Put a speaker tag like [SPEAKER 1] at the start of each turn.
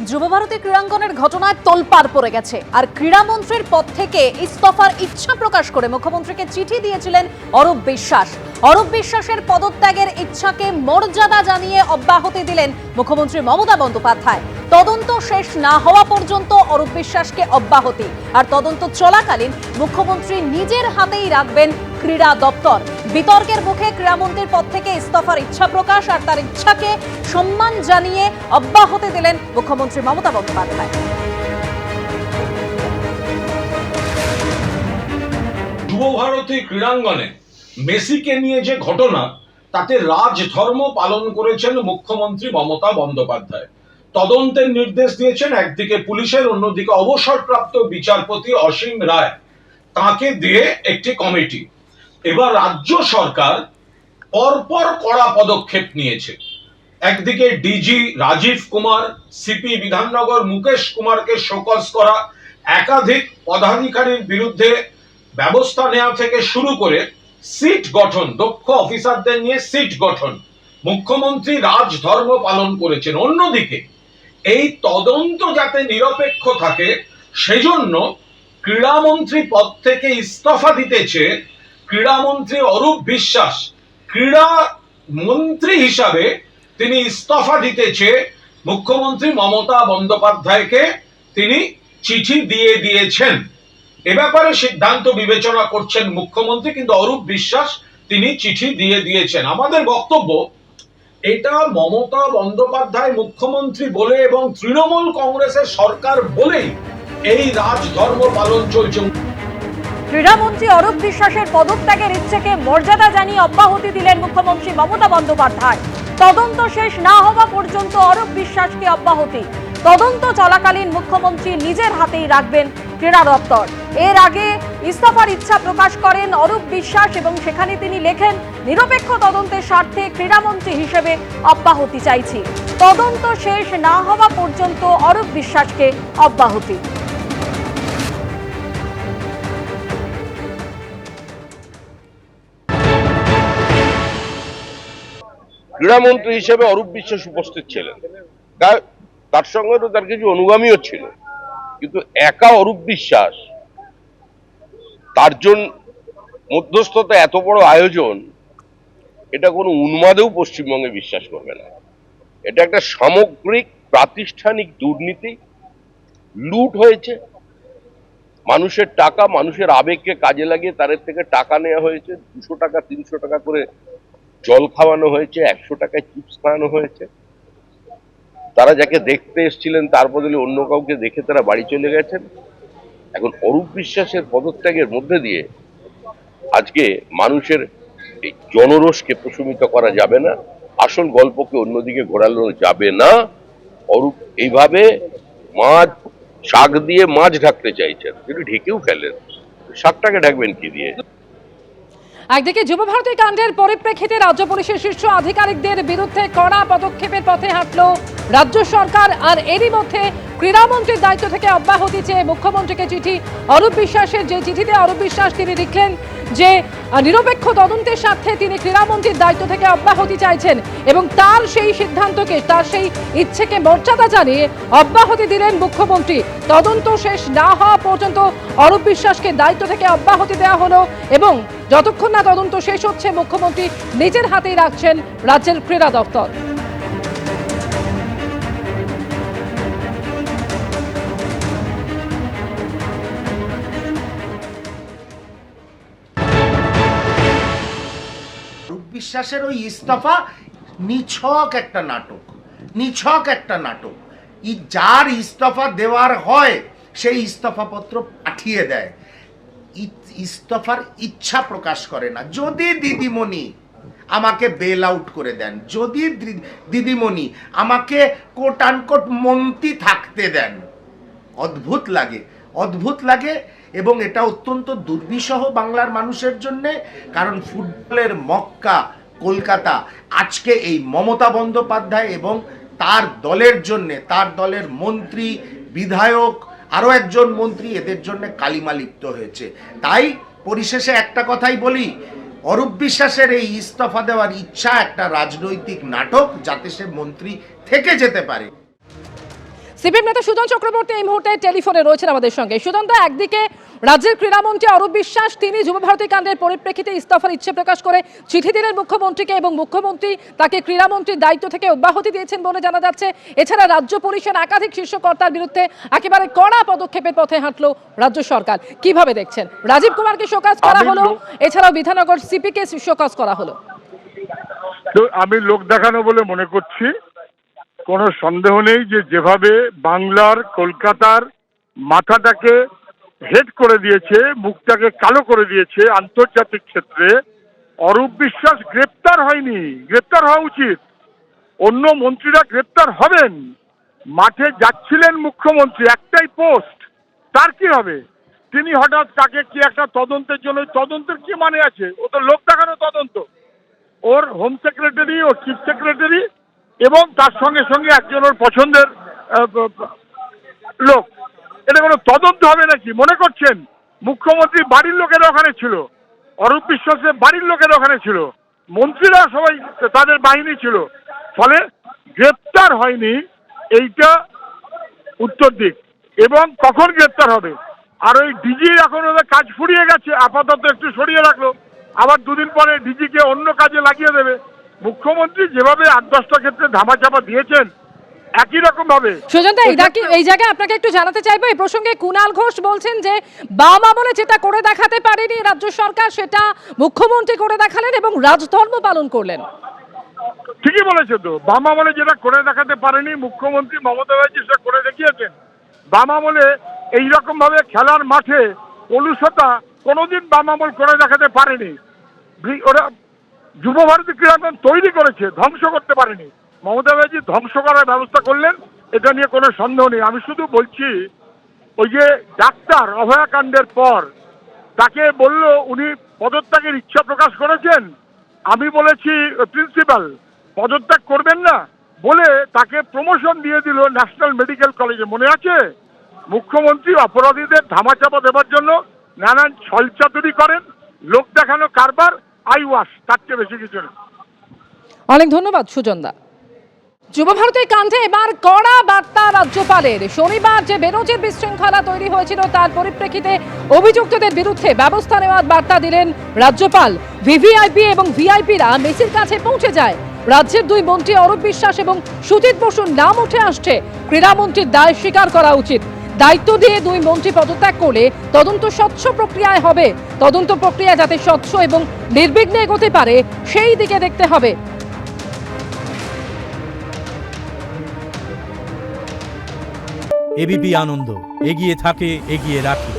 [SPEAKER 1] যুবভারতী ক্রীড়াঙ্গনের ঘটনায় তোলপাড় পড়ে গেছে। আর ক্রীড়ামন্ত্রীর পদ থেকে ইস্তফার ইচ্ছা প্রকাশ করে মুখ্যমন্ত্রীকে চিঠি দিয়েছিলেন অরূপ বিশ্বাস। অরূপ বিশ্বাসের পদত্যাগের ইচ্ছাকে মর্যাদা জানিয়ে অব্যাহতি দিলেন মুখ্যমন্ত্রী মমতা বন্দ্যোপাধ্যায়। তদন্ত শেষ না হওয়া পর্যন্ত অরূপ বিশ্বাসকে অব্যাহতি, আর তদন্ত চলাকালীন মুখ্যমন্ত্রী নিজের হাতেই রাখবেন ক্রীড়া দপ্তর। বিতর্কের মুখে ক্রীড়ামন্ত্রীর পদ থেকে ইস্তফার ইচ্ছা প্রকাশ আর তার ইচ্ছাকে সম্মান জানিয়ে অব্যাহতি দিলেন মুখ্যমন্ত্রী মমতা বন্দ্যোপাধ্যায়।
[SPEAKER 2] যুবভারতী ক্রীড়াঙ্গনে মেসিকে নিয়ে যে ঘটনা, তাতে রাজধর্ম পালন করেছেন মুখ্যমন্ত্রী মমতা বন্দ্যোপাধ্যায়। তদন্তের নির্দেশ দিয়েছেন একদিকে পুলিশের, অন্যদিকে অবসরপ্রাপ্ত বিচারপতি অসীম রায়, তাকে দিয়ে একটি কমিটি। এবার রাজ্য সরকার পরপর কড়া পদক্ষেপ নিয়েছে। একদিকে ডিজি রাজীব কুমার, সিপি বিধাননগর মুকেশ কুমারকে শোকজ করা, একাধিক পদাধিকারীর বিরুদ্ধে ব্যবস্থা নেওয়া থেকে শুরু করে সিট গঠন, দক্ষ অফিসারদের নিয়ে সিট গঠন, মুখ্যমন্ত্রী রাজধর্ম পালন করেছেন। অন্যদিকে এই তদন্ত যাতে নিরপেক্ষ থাকে সেজন্য ক্রীড়ামন্ত্রী পদ থেকে ইস্তফা দিতেছে ক্রীড়ামন্ত্রী অরূপ বিশ্বাস। ক্রীড়া মন্ত্রী হিসাবে তিনি ইস্তফা দিতেছে মুখ্যমন্ত্রী মমতা বন্দ্যোপাধ্যায়কে তিনি চিঠি দিয়ে দিয়েছেন। এ ব্যাপারে সিদ্ধান্ত বিবেচনা করছেন মুখ্যমন্ত্রী, কিন্তু অরূপ বিশ্বাস তিনি চিঠি দিয়ে দিয়েছেন। আমাদের বক্তব্য, এটা মমতা বন্দ্যোপাধ্যায় মুখ্যমন্ত্রী বলে এবং তৃণমূল কংগ্রেসের সরকার বলেই এই রাজধর্ম পালন চলছে।
[SPEAKER 1] ক্রীড়ামন্ত্রী অরূপ বিশ্বাসের পদত্যাগের ইচ্ছেকে মর্যাদা জানিয়ে অব্যাহতি দিলেন মুখ্যমন্ত্রী মমতা বন্দ্যোপাধ্যায়। তদন্ত শেষ না হওয়া পর্যন্ত অরূপ বিশ্বাসকে অব্যাহতি, তদন্ত চলাকালীন মুখ্যমন্ত্রী নিজের হাতেই রাখবেন ক্রীড়া দপ্তর। এর আগে ইস্তফার ইচ্ছা প্রকাশ করেন অরূপ বিশ্বাস এবং সেখানে তিনি লেখেন, নিরপেক্ষ তদন্তের স্বার্থে ক্রীড়ামন্ত্রী হিসেবে অব্যাহতি চাইছি। তদন্ত শেষ না হওয়া পর্যন্ত অরূপ বিশ্বাসকে অব্যাহতি।
[SPEAKER 3] ক্রীড়ামন্ত্রী হিসেবে অরূপ বিশ্বাস উপস্থিত ছিলেন, তার সঙ্গে তো তার কিছু অনুগামীও ছিল, কিন্তু একা অরূপ বিশ্বাস, তার জন্য মধ্যস্থতা এত বড় আয়োজন, এটা কোনো উন্মাদেও পশ্চিমবঙ্গে বিশ্বাস করবে না। এটা একটা সামগ্রিক প্রাতিষ্ঠানিক দুর্নীতি, লুট হয়েছে, মানুষের টাকা, মানুষের আবেগকে কাজে লাগিয়ে তাদের থেকে টাকা নেওয়া হয়েছে। 200 টাকা 300 টাকা করে জল খাওয়ানো হয়েছে, 100 টাকায় চিপস খাওয়ানো হয়েছে। তারা যাকে দেখতে এসেছিলেন তার বদলে অন্য কাউকে দেখে তারা বাড়ি চলে গেছেন। এখন অরূপ বিশ্বাসের পদত্যাগের মধ্যে দিয়ে আজকে মানুষের এই জনরোষকে প্রশমিত করা যাবে না, আসল গল্পকে অন্যদিকে ঘোরানো যাবে না। অরূপ এইভাবে মাছ, শাক দিয়ে মাছ ঢাকতে চাইছেন, কিন্তু ঢেকেও ফেলেন। শাকটাকে ঢাকবেন কি দিয়ে?
[SPEAKER 4] একদিকে যুবভারতী কাণ্ডের পরিপ্রেক্ষিতে রাজ্য পুলিশের শীর্ষ আধিকারিকদের বিরুদ্ধে কড়া পদক্ষেপের পথে হাঁটল রাজ্য সরকার, আর এরই মধ্যে ক্রীড়ামন্ত্রীর দায়িত্ব থেকে অব্যাহতি চেয়ে মুখ্যমন্ত্রীকে চিঠি অরূপ বিশ্বাসের, যে চিঠিতে অরূপ বিশ্বাস তিনি লিখলেন যে নিরপেক্ষ তদন্তের স্বার্থে তিনি ক্রীড়ামন্ত্রীর দায়িত্ব থেকে অব্যাহতি চাইছেন এবং তার সেই সিদ্ধান্তকে, তার সেই ইচ্ছেকে মর্যাদা জানিয়ে অব্যাহতি দিলেন মুখ্যমন্ত্রী। তদন্ত শেষ না হওয়া পর্যন্ত অরূপ বিশ্বাসকে দায়িত্ব থেকে অব্যাহতি দেওয়া হলো এবং যতক্ষণ না তদন্ত শেষ হচ্ছে মুখ্যমন্ত্রী নিজের হাতেই রাখছেন রাজ্যের ক্রীড়া দপ্তর।
[SPEAKER 5] বিশ্বাসের ওই ইস্তফা নিছক একটা নাটক, নিছক একটা নাটক। যার ইস্তফা দেওয়ার হয় সেই ইস্তফাপত্র পাঠিয়ে দেয়, ইস্তফার ইচ্ছা প্রকাশ করে না। যদি দিদিমণি আমাকে বেল আউট করে দেন, যদি দিদিমণি আমাকে কোট আনকোট মন্ত্রী থাকতে দেন, অদ্ভুত লাগে, অদ্ভুত লাগে। এবং এটা অত্যন্ত দুর্বিষহ বাংলার মানুষের জন্য, কারণ ফুটবলের মক্কা কলকাতা আজকে এই মমতা বন্দ্যোপাধ্যায় এবং তার দলের জন্যে, তার দলের মন্ত্রী, বিধায়ক, আরও একজন মন্ত্রী, এদের জন্য কালিমা লিপ্ত হয়েছে। তাই পরিশেষে একটা কথাই বলি, অরূপ বিশ্বাসের এই ইস্তফা দেওয়ার ইচ্ছা একটা রাজনৈতিক নাটক, যাতে সে মন্ত্রী থেকে যেতে পারে।
[SPEAKER 4] সিপিএম নেতা সুজন চক্রবর্তী এই মুহূর্তে টেলিফোনে রয়েছেন আমাদের সঙ্গে। সুজন দা, একদিকে রাজ্যের ক্রীড়ামন্ত্রী অরূপ বিশ্বাস তিনি যুবভারতী কাণ্ডের পরিপ্রেক্ষিতে ইস্তফার ইচ্ছে প্রকাশ করে চিঠি দিলেন মুখ্যমন্ত্রীকে এবং মুখ্যমন্ত্রী তাকে ক্রীড়ামন্ত্রীর দায়িত্ব থেকে অব্যাহতি দিয়েছেন বলে জানা যাচ্ছে। এছাড়া রাজ্য পুলিশের একাধিক শীর্ষ কর্তার বিরুদ্ধে একেবারে কড়া পদক্ষেপের পথে হাঁটলো রাজ্য সরকার। কিভাবে দেখছেন? রাজীব কুমারকে শোকজ করা হলো, এছাড়াও বিধাননগর সিপিকে শোকজ করা হলো।
[SPEAKER 6] আমি লোক দেখানো বলে মনে করছি, কোনো সন্দেহ নেই যে যেভাবে বাংলার কলকাতার মাথাটাকে হেড করে দিয়েছে, মুখটাকে কালো করে দিয়েছে আন্তর্জাতিক ক্ষেত্রে, অরূপ বিশ্বাস গ্রেপ্তার হয়নি, গ্রেপ্তার হওয়া উচিত। অন্য মন্ত্রীরা গ্রেপ্তার হবেন। মাঠে যাচ্ছিলেন মুখ্যমন্ত্রী, একটাই পোস্ট, তার কি হবে? তিনি হঠাৎ তাকে কি একটা তদন্তের জন্য, তদন্তের কি মানে আছে? ও তো লোক দেখানো তদন্ত। ওর হোম সেক্রেটারি, ওর চিফ সেক্রেটারি এবং তার সঙ্গে সঙ্গে একজন ওর পছন্দের লোক, এটা কোনো তদন্ত হবে নাকি? মনে করছেন মুখ্যমন্ত্রী বাড়ির লোকেরা ওখানে ছিল, অরূপ বিশ্বাসের বাড়ির লোকেরা ওখানে ছিল, মন্ত্রীরা সবাই তাদের বাহিনী ছিল, ফলে গ্রেপ্তার হয়নি, এইটা উত্তর দিক। এবং কখন গ্রেপ্তার হবে? আর ওই ডিজি এখন ওদের কাজ ফুরিয়ে গেছে, আপাতত একটু সরিয়ে রাখলো, আবার দুদিন পরে ডিজিকে অন্য কাজে লাগিয়ে দেবে। মুখ্যমন্ত্রী যেভাবে 8-10টা ক্ষেত্রে ধামাচাপা দিয়েছেন, একই রকম ভাবে।
[SPEAKER 4] সুজন দা, এই জায়গায় আপনাকে একটু জানাতে চাইবো, এই প্রসঙ্গে কুণাল ঘোষ বলছেন যে বাম আমলে যেটা করে দেখাতে পারেনি রাজ্য সরকার, সেটা মুখ্যমন্ত্রী করে দেখালেন এবং রাজধর্ম পালন করলেন।
[SPEAKER 6] ঠিকই বলেছে তো, বাম আমলে যেটা করে দেখাতে পারেনি মুখ্যমন্ত্রী মমতা ব্যানার্জি সেটা করে দেখিয়েছেন। বাম আমলে এইরকম ভাবে খেলার মাঠে কলুষতা কোনোদিন বাম আমল করে দেখাতে পারেনি। ওরা যুবভারতী ক্রীড়াঙ্গন তৈরি করেছে, ধ্বংস করতে পারেনি। মমতা ব্যানার্জি ধ্বংস করার ব্যবস্থা করলেন, এটা নিয়ে কোনো সন্দেহ নেই। আমি শুধু বলছি, ওই যে ডাক্তার অভয়াকাণ্ডের পর তাকে বলল উনি পদত্যাগের ইচ্ছা প্রকাশ করেছেন, আমি বলেছি প্রিন্সিপাল পদত্যাগ করবেন না বলে তাকে প্রমোশন দিয়ে দিল ন্যাশনাল মেডিকেল কলেজে, মনে আছে? মুখ্যমন্ত্রী অপরাধীদের ধামাচাপা দেওয়ার জন্য নানান ছলচাতুরি করেন, লোক দেখানো কারবার, আই ওয়াশ, তার চেয়ে বেশি কিছু না।
[SPEAKER 4] অনেক ধন্যবাদ সুজন দা। যুবভারতী কাণ্ডে এবার কড়া বার্তা রাজ্যপালের। শনিবার যে বেরোজের বিশৃঙ্খলা তৈরি হয়েছিল তার পরিপ্রেক্ষিতে অভিযুক্তদের বিরুদ্ধে ব্যবস্থা নেওয়ার বার্তা দিলেন রাজ্যপাল। ভিভিআইপি এবং ভিআইপিরা মেসির কাছে পৌঁছে যায়। রাজ্যের দুই মন্ত্রী অরূপ বিশ্বাস এবং সুজিত বসুর নাম উঠে আসছে। ক্রীড়ামন্ত্রীর দায় স্বীকার করা উচিত। দায়িত্ব দিয়ে দুই মন্ত্রী পদত্যাগ করলে তদন্ত স্বচ্ছ প্রক্রিয়ায় হবে। তদন্ত প্রক্রিয়া যাতে স্বচ্ছ এবং নির্বিঘ্নে এগোতে পারে সেই দিকে দেখতে হবে।
[SPEAKER 7] এবিপি আনন্দ, এগিয়ে থাকে, এগিয়ে রাখে।